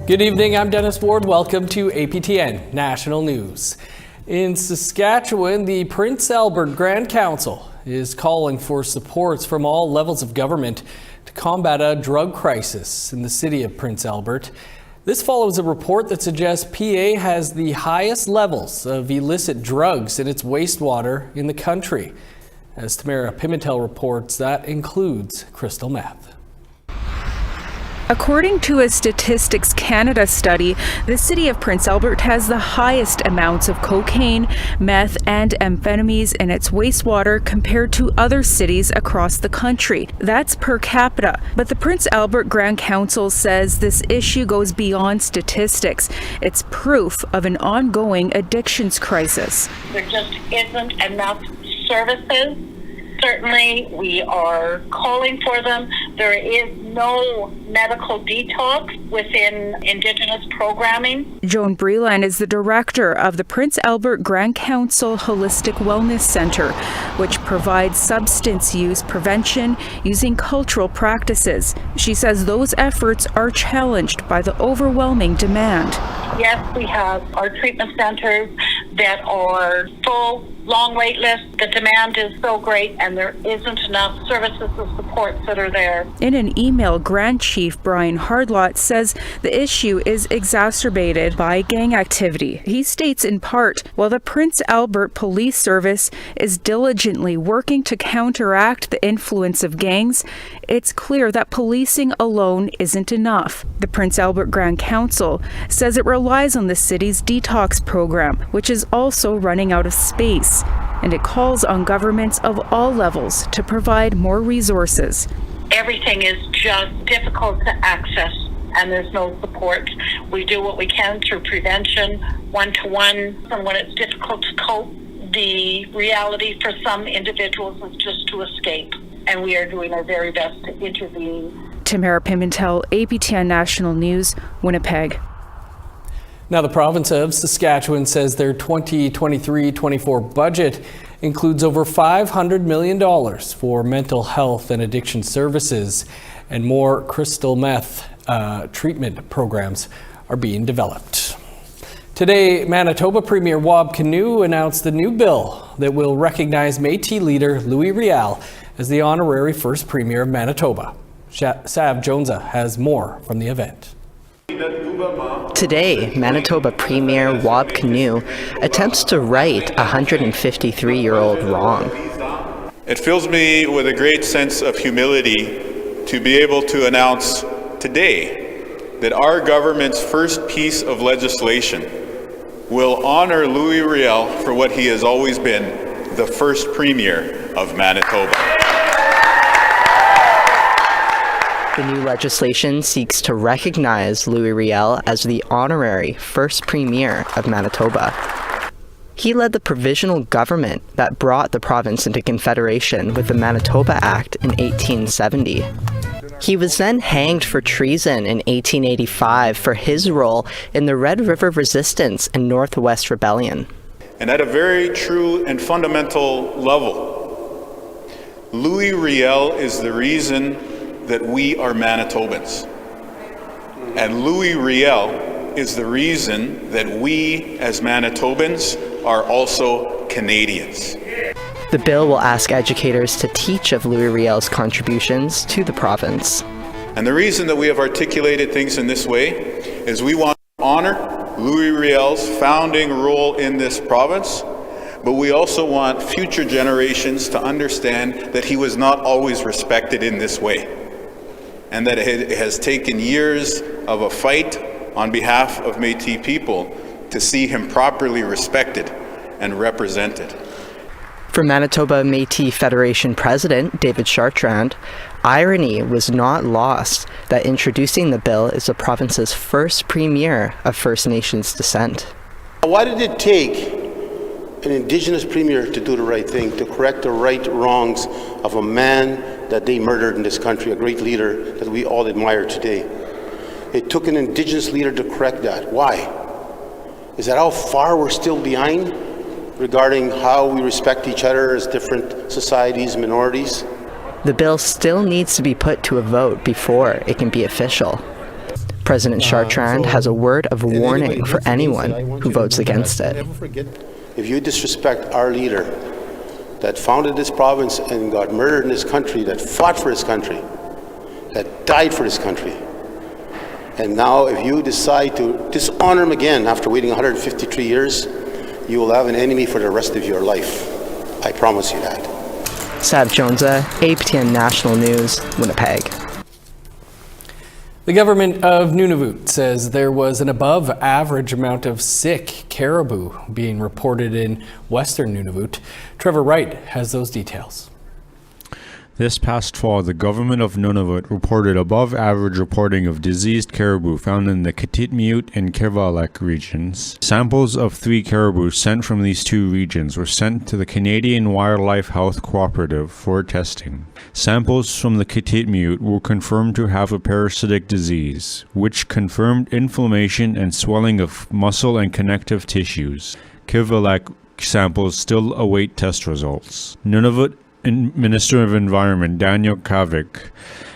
Good evening, I'm Dennis Ward. Welcome to APTN National News. In Saskatchewan, the Prince Albert Grand Council is calling for supports from all levels of government to combat a drug crisis in the city of Prince Albert. This follows a report that suggests PA has the highest levels of illicit drugs in its wastewater in the country. As Tamara Pimentel reports, that includes crystal meth. According to a Statistics Canada study, the city of Prince Albert has the highest amounts of cocaine, meth, and amphetamines in its wastewater compared to other cities across the country. That's per capita. But the Prince Albert Grand Council says this issue goes beyond statistics. It's proof of an ongoing addictions crisis. There just isn't enough services. Certainly, we are calling for them. There is no medical detox within Indigenous programming. Joan Breland is the director of the Prince Albert Grand Council Holistic Wellness Centre, which provides substance use prevention using cultural practices. She says those efforts are challenged by the overwhelming demand. Yes, we have our treatment centres that are full, long wait lists. The demand is so great and there isn't enough services and supports that are there. In an email, Grand Chief Brian Hardlott says the issue is exacerbated by gang activity. He states in part, while the Prince Albert Police Service is diligently working to counteract the influence of gangs, it's clear that policing alone isn't enough. The Prince Albert Grand Council says it relies on the city's detox program, which is also running out of space, and it calls on governments of all levels to provide more resources. Everything is just difficult to access and there's no support. We do what we can through prevention, one-to-one, and when it's difficult to cope, the reality for some individuals is just to escape, and we are doing our very best to intervene. Tamara Pimentel, APTN National News, Winnipeg. Now, the province of Saskatchewan says their 2023-24 budget includes over $500 million for mental health and addiction services, and more crystal meth treatment programs are being developed. Today, Manitoba Premier Wab Kinew announced the new bill that will recognize Métis leader Louis Riel as the honorary first premier of Manitoba. Sav Jonza has more from the event. Today, Manitoba Premier Wab Kinew attempts to right a 153-year-old wrong. It fills me with a great sense of humility to be able to announce today that our government's first piece of legislation will honor Louis Riel for what he has always been, the first premier of Manitoba. The new legislation seeks to recognize Louis Riel as the honorary first premier of Manitoba. He led the provisional government that brought the province into confederation with the Manitoba Act in 1870. He was then hanged for treason in 1885 for his role in the Red River Resistance and Northwest Rebellion. And at a very true and fundamental level, Louis Riel is the reason that we are Manitobans. And Louis Riel is the reason that we as Manitobans are also Canadians. The bill will ask educators to teach of Louis Riel's contributions to the province. And the reason that we have articulated things in this way is we want to honor Louis Riel's founding role in this province, but we also want future generations to understand that he was not always respected in this way, and that it has taken years of a fight on behalf of Métis people to see him properly respected and represented. For Manitoba Métis Federation President David Chartrand, irony was not lost that introducing the bill is the province's first premier of First Nations descent. Why did it take an Indigenous premier to do the right thing, to correct the right wrongs of a man that they murdered in this country, a great leader that we all admire today? It took an Indigenous leader to correct that. Why? Is that how far we're still behind regarding how we respect each other as different societies, minorities? The bill still needs to be put to a vote before it can be official. President Chartrand has a word of warning for anyone who votes against it. If you disrespect our leader that founded this province and got murdered in this country, that fought for his country, that died for his country, and now if you decide to dishonor him again after waiting 153 years, you will have an enemy for the rest of your life. I promise you that. Sav Jonza, APTN National News, Winnipeg. The government of Nunavut says there was an above-average amount of sick caribou being reported in western Nunavut. Trevor Wright has those details. This past fall, the government of Nunavut reported above-average reporting of diseased caribou found in the Kitikmeot and Kivalliq regions. Samples of 3 caribou sent from these 2 regions were sent to the Canadian Wildlife Health Cooperative for testing. Samples from the Kitikmeot were confirmed to have a parasitic disease, which confirmed inflammation and swelling of muscle and connective tissues. Kivalliq samples still await test results. Nunavut Minister of Environment Daniel Kavik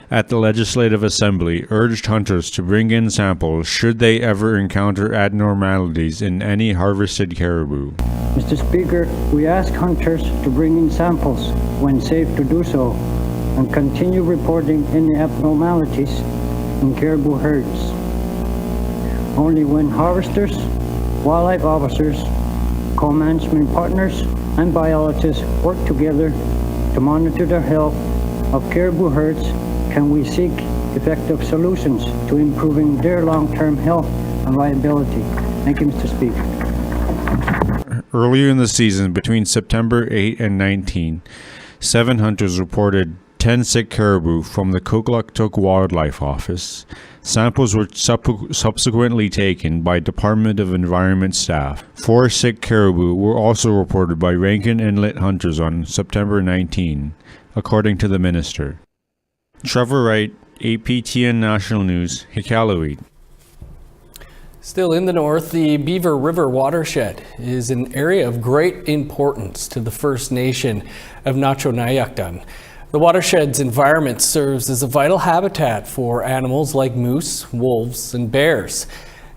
at the Legislative Assembly urged hunters to bring in samples should they ever encounter abnormalities in any harvested caribou. Mr. Speaker, we ask hunters to bring in samples when safe to do so and continue reporting any abnormalities in caribou herds. Only when harvesters, wildlife officers, co-management partners, and biologists work together to monitor the health of caribou herds can we seek effective solutions to improving their long-term health and viability. Thank you, Mr. Speaker. Earlier in the season, between September 8 and 19, 7 hunters reported 10 sick caribou from the Kugluktuk Wildlife Office. Samples were subsequently taken by Department of Environment staff. 4 sick caribou were also reported by Rankin Inlet hunters on September 19, according to the minister. Trevor Wright, APTN National News, Iqaluit. Still in the north, the Beaver River watershed is an area of great importance to the First Nation of Nacho-Nayakdun. The watershed's environment serves as a vital habitat for animals like moose, wolves, and bears.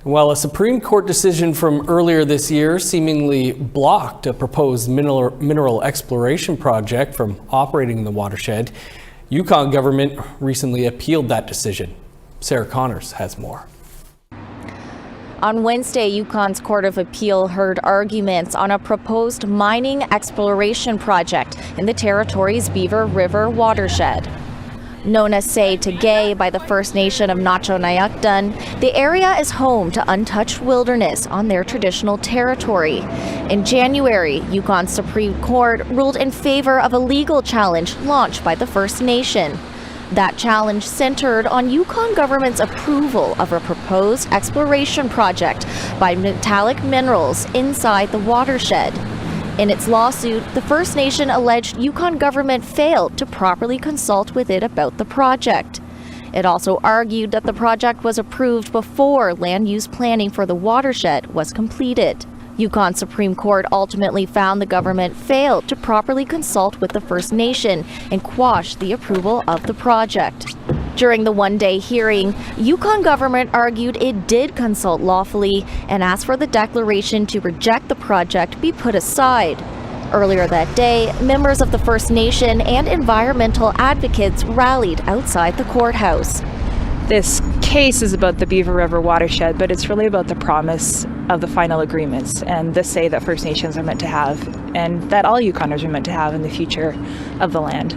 While a Supreme Court decision from earlier this year seemingly blocked a proposed mineral exploration project from operating the watershed, Yukon government recently appealed that decision. Sarah Connors has more. On Wednesday, Yukon's Court of Appeal heard arguments on a proposed mining exploration project in the territory's Beaver River watershed. Known as Say Tagay by the First Nation of Nacho-Nayakdun, the area is home to untouched wilderness on their traditional territory. In January, Yukon's Supreme Court ruled in favor of a legal challenge launched by the First Nation. That challenge centered on Yukon government's approval of a proposed exploration project by metallic minerals inside the watershed. In its lawsuit, the First Nation alleged Yukon government failed to properly consult with it about the project. It also argued that the project was approved before land use planning for the watershed was completed. Yukon Supreme Court ultimately found the government failed to properly consult with the First Nation and quashed the approval of the project. During the one-day hearing, Yukon government argued it did consult lawfully and asked for the declaration to reject the project be put aside. Earlier that day, members of the First Nation and environmental advocates rallied outside the courthouse. This case is about the Beaver River watershed, but it's really about the promise of the final agreements and the say that First Nations are meant to have and that all Yukoners are meant to have in the future of the land.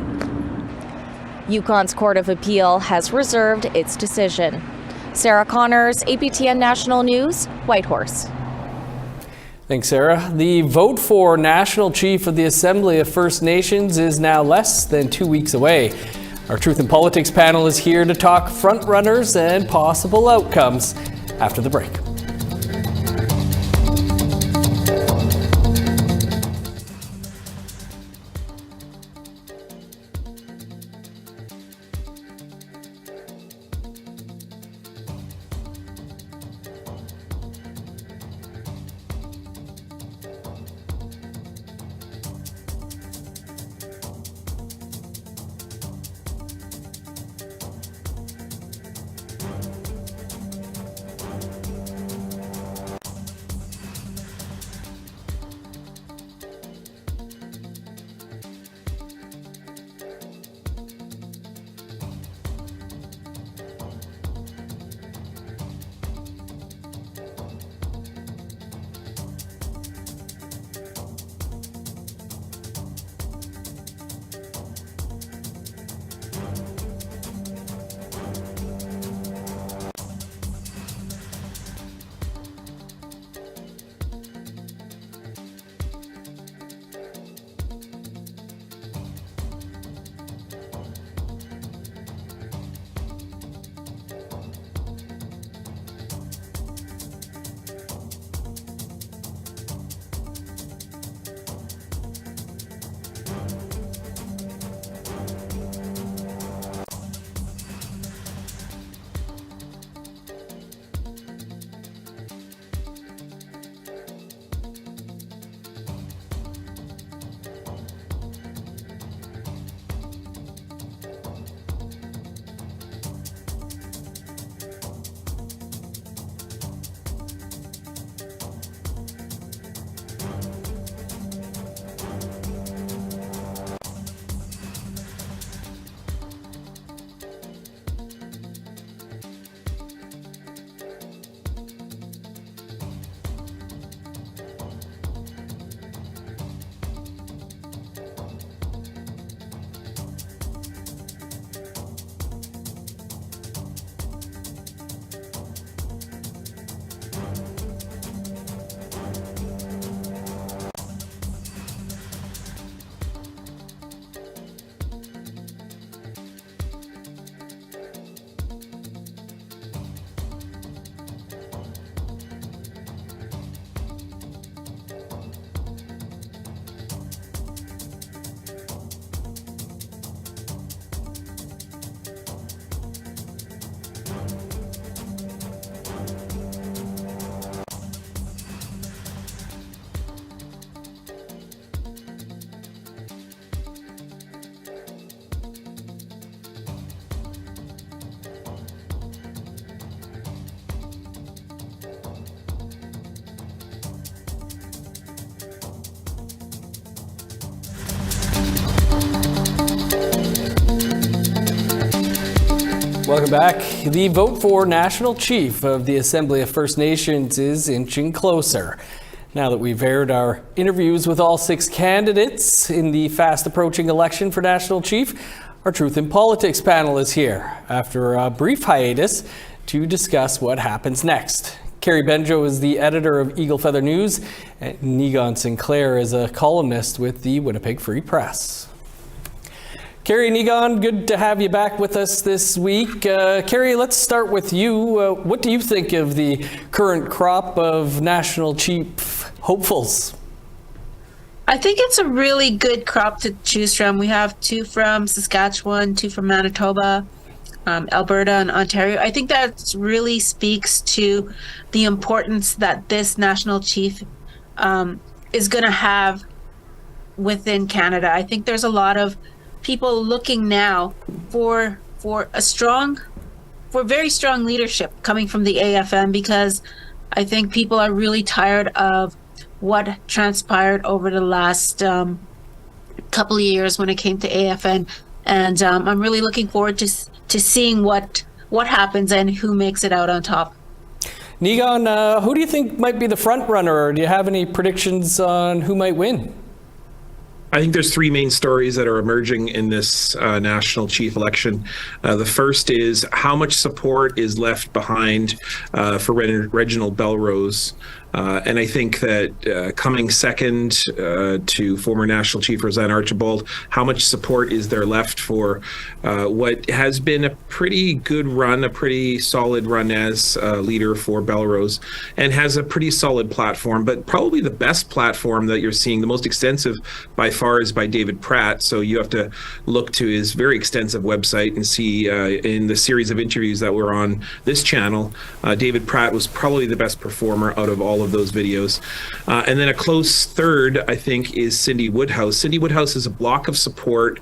Yukon's Court of Appeal has reserved its decision. Sarah Connors, APTN National News, Whitehorse. Thanks, Sarah. The vote for National Chief of the Assembly of First Nations is now less than 2 weeks away. Our Truth in Politics panel is here to talk frontrunners and possible outcomes after the break. Welcome back. The vote for National Chief of the Assembly of First Nations is inching closer. Now that we've aired our interviews with all 6 candidates in the fast-approaching election for National Chief, our Truth in Politics panel is here after a brief hiatus to discuss what happens next. Carrie Benjo is the editor of Eagle Feather News, and Negon Sinclair is a columnist with the Winnipeg Free Press. Carrie, Negon, good to have you back with us this week. Carrie, let's start with you. What do you think of the current crop of National Chief hopefuls? I think it's a really good crop to choose from. We have 2 from Saskatchewan, 2 from Manitoba, Alberta, and Ontario. I think that really speaks to the importance that this National Chief is going to have within Canada. I think there's a lot of people looking now for very strong leadership coming from the AFN, because I think people are really tired of what transpired over the last couple of years when it came to AFN, and I'm really looking forward to seeing what happens and who makes it out on top. Negon, who do you think might be the front runner, or do you have any predictions on who might win? I think there's 3 main stories that are emerging in this National Chief election. The first is how much support is left behind for Reginald Belrose. And I think that coming second to former National Chief Roseanne Archibald, how much support is there left for what has been a pretty good run, a pretty solid run as leader for Belrose, and has a pretty solid platform, but probably the best platform that you're seeing, the most extensive by far, is by David Pratt. So you have to look to his very extensive website and see in the series of interviews that were on this channel, David Pratt was probably the best performer out of all of those videos. And then a close third, I think, is Cindy Woodhouse. Cindy Woodhouse is a block of support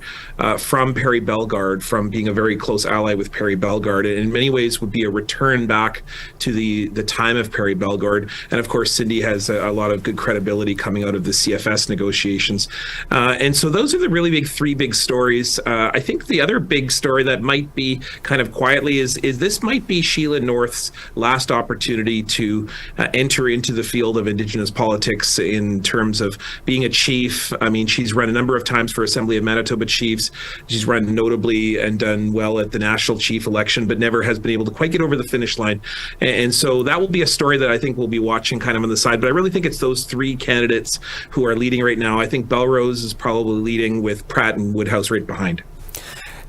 from Perry Bellegarde, from being a very close ally with Perry Bellegarde, and in many ways would be a return back to the time of Perry Bellegarde. And of course, Cindy has a lot of good credibility coming out of the CFS negotiations. And so those are the really three big stories. I think the other big story that might be kind of quietly is this might be Sheila North's last opportunity to enter into the field of Indigenous politics in terms of being a chief. I mean, she's run a number of times for Assembly of Manitoba Chiefs. She's run notably and done well at the national chief election, but never has been able to quite get over the finish line. And so that will be a story that I think we'll be watching kind of on the side. But I really think it's those 3 candidates who are leading right now. I think Belrose is probably leading with Pratt and Woodhouse right behind.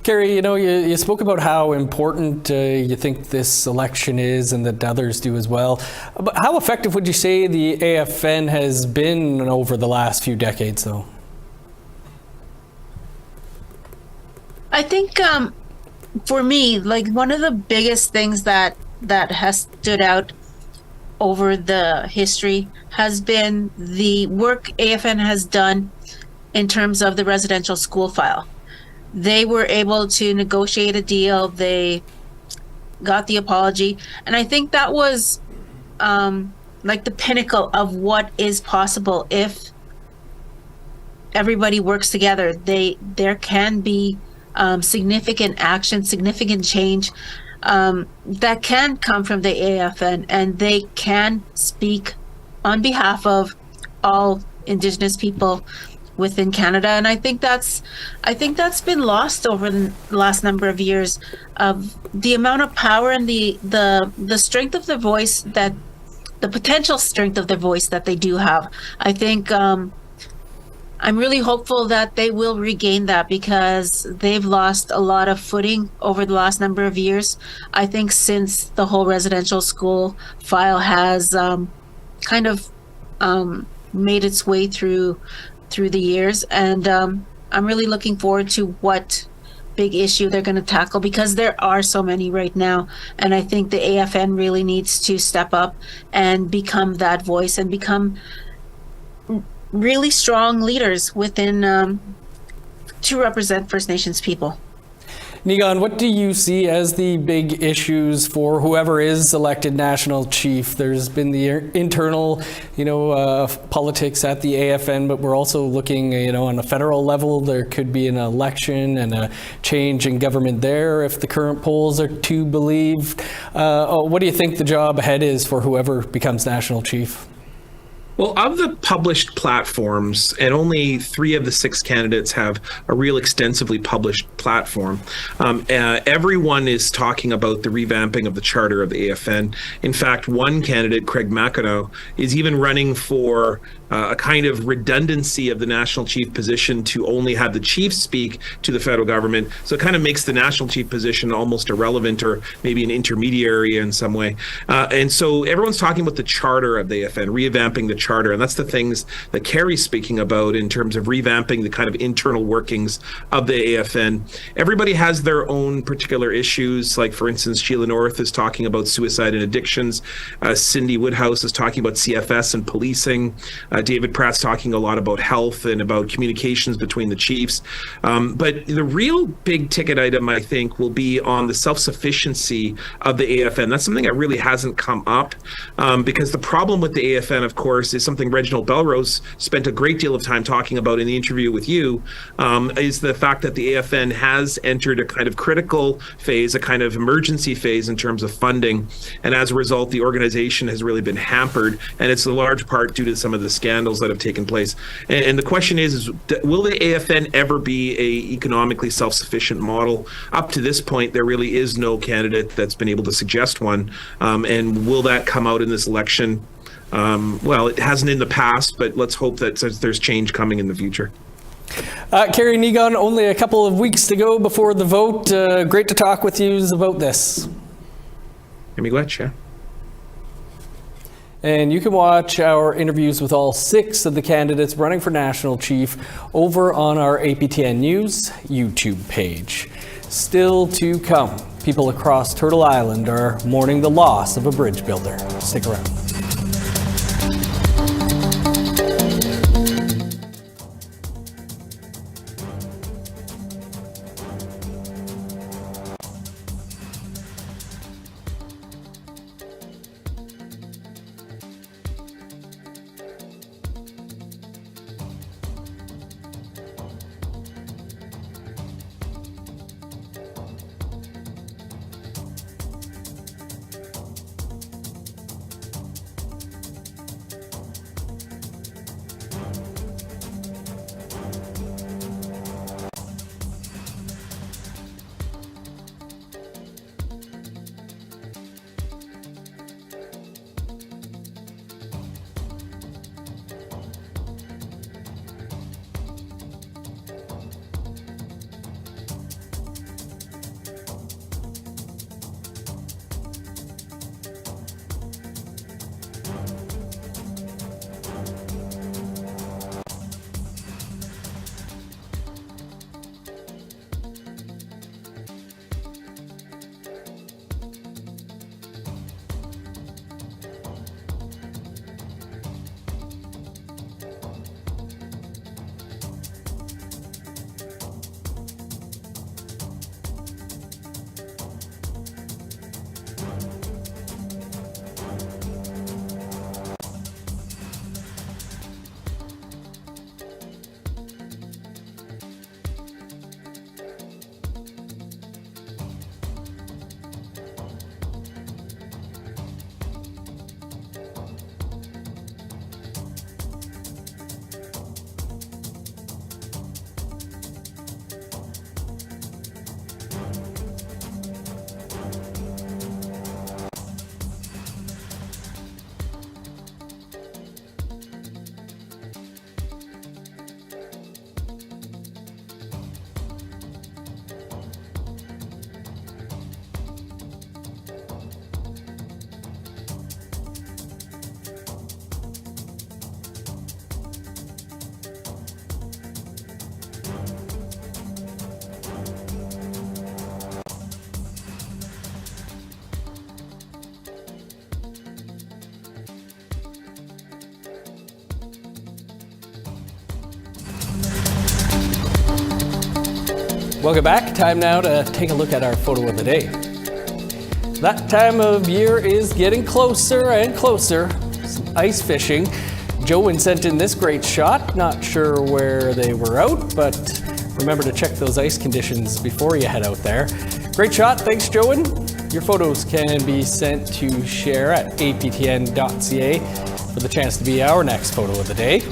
Carrie, you spoke about how important you think this election is and that others do as well. But how effective would you say the AFN has been over the last few decades, though? I think for me, like, one of the biggest things that has stood out over the history has been the work AFN has done in terms of the residential school file. They were able to negotiate a deal. They got the apology. And I think that was like the pinnacle of what is possible if everybody works together. There can be significant action, significant change that can come from the AFN, and they can speak on behalf of all Indigenous people within Canada. And I think that's been lost over the last number of years, of the amount of power and the strength of their voice, that the potential strength of their voice that they do have. I think I'm really hopeful that they will regain that, because they've lost a lot of footing over the last number of years. I think since the whole residential school file has kind of made its way through the years, and I'm really looking forward to what big issue they're going to tackle, because there are so many right now, and I think the AFN really needs to step up and become that voice and become really strong leaders within to represent First Nations people. Nigan, what do you see as the big issues for whoever is elected national chief? There's been the internal, politics at the AFN, but we're also looking, on a federal level, there could be an election and a change in government there if the current polls are to believed. What do you think the job ahead is for whoever becomes national chief? Well, of the published platforms, and only 3 of the 6 candidates have a real extensively published platform, everyone is talking about the revamping of the charter of the AFN. In fact, one candidate, Craig McEnroe, is even running for a kind of redundancy of the national chief position to only have the chief speak to the federal government. So it kind of makes the national chief position almost irrelevant, or maybe an intermediary in some way. And so everyone's talking about the charter of the AFN, revamping the charter. And that's the things that Kerry's speaking about in terms of revamping the kind of internal workings of the AFN. Everybody has their own particular issues. Like, for instance, Sheila North is talking about suicide and addictions. Cindy Woodhouse is talking about CFS and policing. David Pratt's talking a lot about health and about communications between the chiefs. But the real big ticket item, I think, will be on the self-sufficiency of the AFN. That's something that really hasn't come up, because the problem with the AFN, of course, is something Reginald Belrose spent a great deal of time talking about in the interview with you, is the fact that the AFN has entered a kind of critical phase, a kind of emergency phase in terms of funding. And as a result, the organization has really been hampered, and it's a large part due to some of the scandals that have taken place. And the question is will the AFN ever be a economically self-sufficient model? Up to this point, there really is no candidate that's been able to suggest one. And will that come out in this election? Well, it hasn't in the past, but let's hope that there's change coming in the future. Kerry Nigan, only a couple of weeks to go before the vote. Great to talk with you about this. Yeah. And you can watch our interviews with all 6 of the candidates running for national chief over on our APTN News YouTube page. Still to come, people across Turtle Island are mourning the loss of a bridge builder. Stick around. Welcome back. Time now to take a look at our photo of the day. That time of year is getting closer and closer. Some ice fishing. Joan sent in this great shot. Not sure where they were out, but remember to check those ice conditions before you head out there. Great shot. Thanks, Joan. Your photos can be sent to share at aptn.ca for the chance to be our next photo of the day.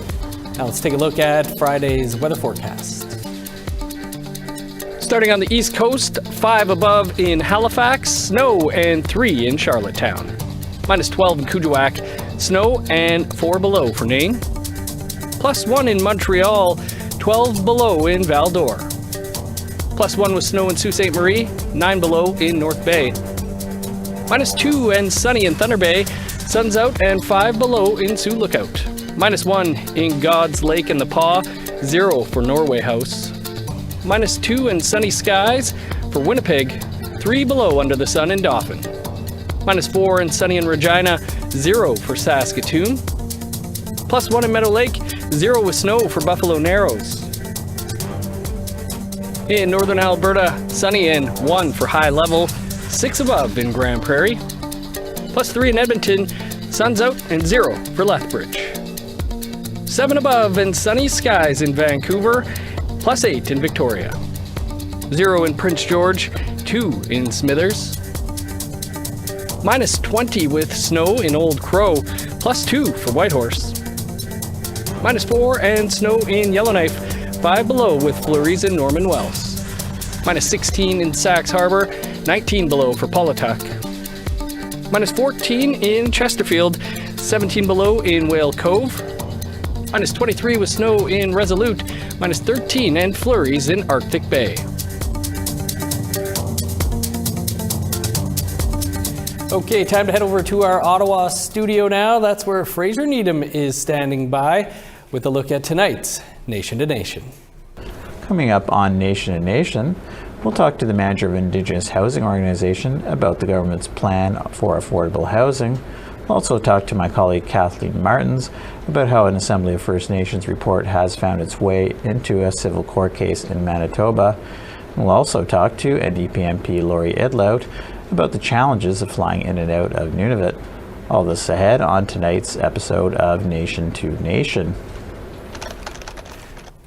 Now let's take a look at Friday's weather forecast. Starting on the East Coast, 5 above in Halifax, snow, and 3 in Charlottetown. -12 in Kuujjuaq, snow, and 4 below for Nain. +1 in Montreal, 12 below in Val-d'Or. +1 with snow in Sault Ste. Marie, 9 below in North Bay. -2 and sunny in Thunder Bay, sun's out and 5 below in Sioux Lookout. -1 in God's Lake and the Paw, 0 for Norway House. -2 and sunny skies for Winnipeg, 3 below under the sun in Dauphin. -4 and sunny in Regina, 0 for Saskatoon. +1 in Meadow Lake, 0 with snow for Buffalo Narrows. In northern Alberta, sunny and 1 for High Level, 6 above in Grand Prairie. +3 in Edmonton, sun's out and 0 for Lethbridge. 7 above and sunny skies in Vancouver, +8 in Victoria. 0 in Prince George, 2 in Smithers. -20 with snow in Old Crow, +2 for Whitehorse. -4 and snow in Yellowknife, 5 below with flurries in Norman Wells. -16 in Sax Harbor, 19 below for Paulatuck. -14 in Chesterfield, 17 below in Whale Cove. -23 with snow in Resolute, -13 and flurries in Arctic Bay. Okay, time to head over to our Ottawa studio now. That's where Fraser Needham is standing by with a look at tonight's Nation to Nation. Coming up on Nation to Nation, we'll talk to the manager of Indigenous Housing Organization about the government's plan for affordable housing. We'll also talk to my colleague Kathleen Martins about how an Assembly of First Nations report has found its way into a civil court case in Manitoba. We'll also talk to NDP MP Laurie Idlout about the challenges of flying in and out of Nunavut. All this ahead on tonight's episode of Nation to Nation.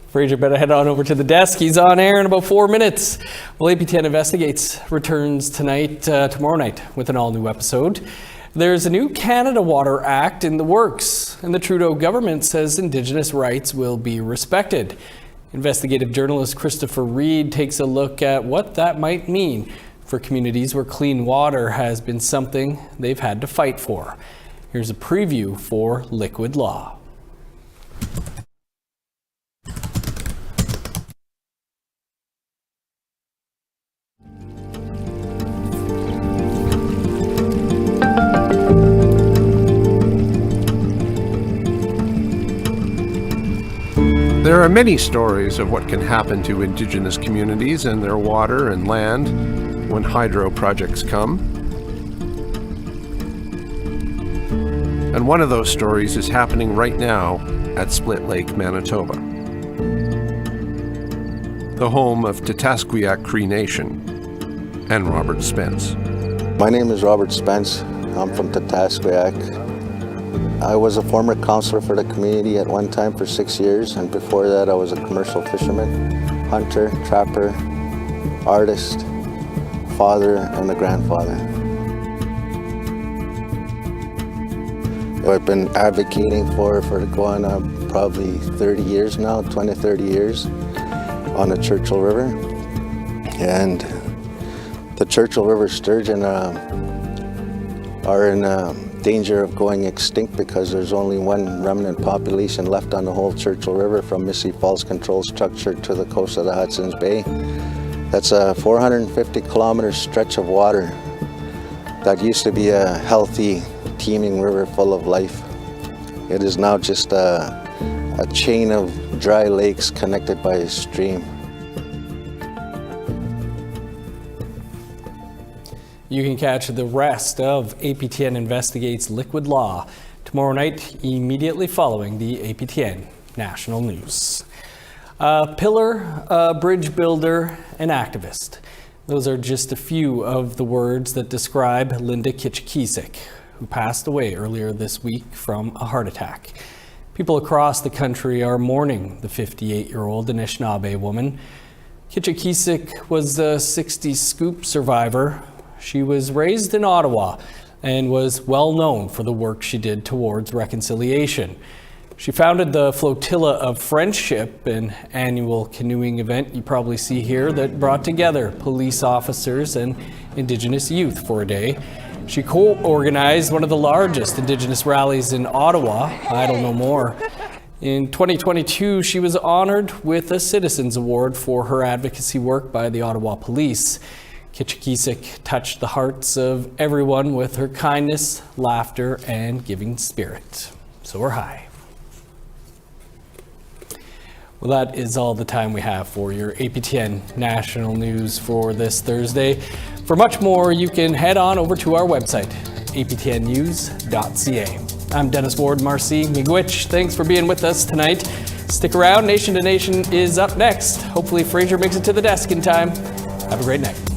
Fraser better head on over to the desk. He's on air in about 4 minutes. Well, APTN Investigates returns tomorrow night with an all-new episode. There's a new Canada Water Act in the works, and the Trudeau government says Indigenous rights will be respected. Investigative journalist Christopher Reed takes a look at what that might mean for communities where clean water has been something they've had to fight for. Here's a preview for Liquid Law. There are many stories of what can happen to Indigenous communities and their water and land when hydro projects come. And one of those stories is happening right now at Split Lake, Manitoba, the home of Titasqueyak Cree Nation and Robert Spence. My name is Robert Spence. I'm from Titasqueyak. I was a former counselor for the community at one time for 6 years, and before that I was a commercial fisherman, hunter, trapper, artist, father, and a grandfather. I've been advocating for going on probably 30 years now, 20, 30 years, on the Churchill River. And the Churchill River sturgeon are in danger of going extinct because there's only one remnant population left on the whole Churchill River from Missy Falls Control Structure to the coast of the Hudson's Bay. That's a 450 kilometer stretch of water that used to be a healthy, teeming river full of life. It is now just a chain of dry lakes connected by a stream. You can catch the rest of APTN Investigates Liquid Law tomorrow night, immediately following the APTN National News. A pillar, a bridge builder, an activist. Those are just a few of the words that describe Linda Kitchakisik, who passed away earlier this week from a heart attack. People across the country are mourning the 58-year-old Anishinaabe woman. Kitchakisik was a 60s scoop survivor. She was raised in Ottawa and was well known for the work she did towards reconciliation. She founded the Flotilla of Friendship, an annual canoeing event you probably see here that brought together police officers and Indigenous youth for a day. She co-organized one of the largest Indigenous rallies in Ottawa, Idle No More. In 2022, she was honored with a Citizens Award for her advocacy work by the Ottawa Police. Kitchakisik touched the hearts of everyone with her kindness, laughter, and giving spirit. Soar high. Well, that is all the time we have for your APTN National News for this Thursday. For much more, you can head on over to our website, aptnnews.ca. I'm Dennis Ward, Marcy Miigwech. Thanks for being with us tonight. Stick around. Nation to Nation is up next. Hopefully Fraser makes it to the desk in time. Have a great night.